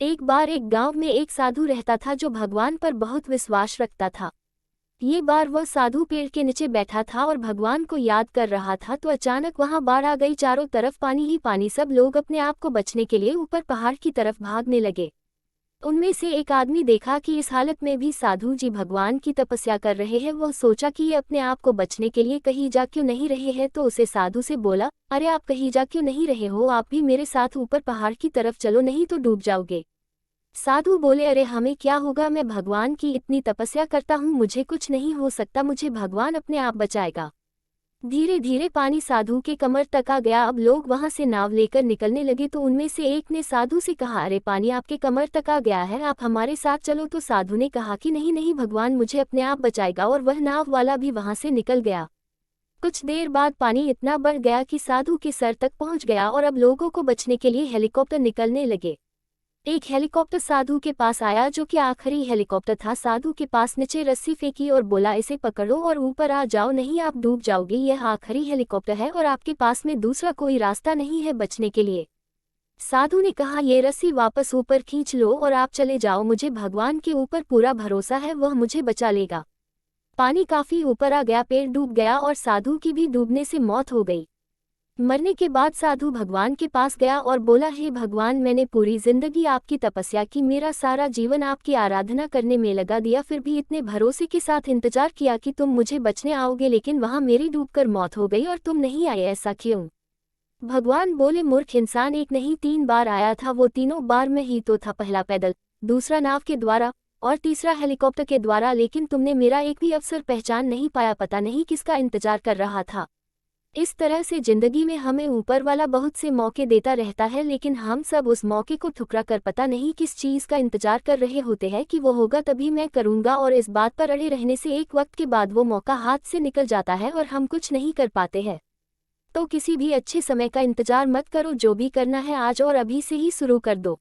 एक बार एक गांव में एक साधु रहता था जो भगवान पर बहुत विश्वास रखता था। ये बार वह साधु पेड़ के नीचे बैठा था और भगवान को याद कर रहा था तो अचानक वहां बाढ़ आ गई। चारों तरफ पानी ही पानी। सब लोग अपने आप को बचने के लिए ऊपर पहाड़ की तरफ भागने लगे। उनमें से एक आदमी देखा कि इस हालत में भी साधु जी भगवान की तपस्या कर रहे हैं। वह सोचा कि ये अपने आप को बचने के लिए कहीं जा क्यों नहीं रहे हैं, तो उसे साधु से बोला, अरे आप कहीं जा क्यों नहीं रहे हो, आप भी मेरे साथ ऊपर पहाड़ की तरफ चलो, नहीं तो डूब जाओगे। साधु बोले, अरे हमें क्या होगा, मैं भगवान की इतनी तपस्या करता हूँ, मुझे कुछ नहीं हो सकता, मुझे भगवान अपने आप बचाएगा। धीरे धीरे पानी साधु के कमर तक आ गया। अब लोग वहां से नाव लेकर निकलने लगे तो उनमें से एक ने साधु से कहा, अरे पानी आपके कमर तक आ गया है, आप हमारे साथ चलो। तो साधु ने कहा कि नहीं नहीं, भगवान मुझे अपने आप बचाएगा, और वह नाव वाला भी वहां से निकल गया। कुछ देर बाद पानी इतना बढ़ गया कि साधु के सर तक पहुंच गया और अब लोगों को बचने के लिए हेलीकॉप्टर निकलने लगे। एक हेलीकॉप्टर साधु के पास आया जो कि आखिरी हेलीकॉप्टर था। साधु के पास नीचे रस्सी फेंकी और बोला, इसे पकड़ो और ऊपर आ जाओ, नहीं आप डूब जाओगे, यह आखिरी हेलीकॉप्टर है और आपके पास में दूसरा कोई रास्ता नहीं है बचने के लिए। साधु ने कहा, ये रस्सी वापस ऊपर खींच लो और आप चले जाओ, मुझे भगवान के ऊपर पूरा भरोसा है, वह मुझे बचा लेगा। पानी काफी ऊपर आ गया, पेड़ डूब गया और साधु की भी डूबने से मौत हो गई। मरने के बाद साधु भगवान के पास गया और बोला, हे भगवान, मैंने पूरी जिंदगी आपकी तपस्या की, मेरा सारा जीवन आपकी आराधना करने में लगा दिया, फिर भी इतने भरोसे के साथ इंतजार किया कि तुम मुझे बचने आओगे, लेकिन वहां मेरी डूबकर मौत हो गई और तुम नहीं आए, ऐसा क्यों? भगवान बोले, मूर्ख इंसान, एक नहीं 3 बार आया था, वो तीनों बार में ही तो था, पहला पैदल, दूसरा नाव के द्वारा और तीसरा हेलीकॉप्टर के द्वारा, लेकिन तुमने मेरा एक भी अवसर पहचान नहीं पाया, पता नहीं किसका इंतजार कर रहा था। इस तरह से जिंदगी में हमें ऊपर वाला बहुत से मौके देता रहता है, लेकिन हम सब उस मौके को ठुकरा कर पता नहीं किस चीज़ का इंतजार कर रहे होते हैं कि वो होगा तभी मैं करूँगा, और इस बात पर अड़े रहने से एक वक्त के बाद वो मौका हाथ से निकल जाता है और हम कुछ नहीं कर पाते हैं। तो किसी भी अच्छे समय का इंतजार मत करो, जो भी करना है आज और अभी से ही शुरू कर दो।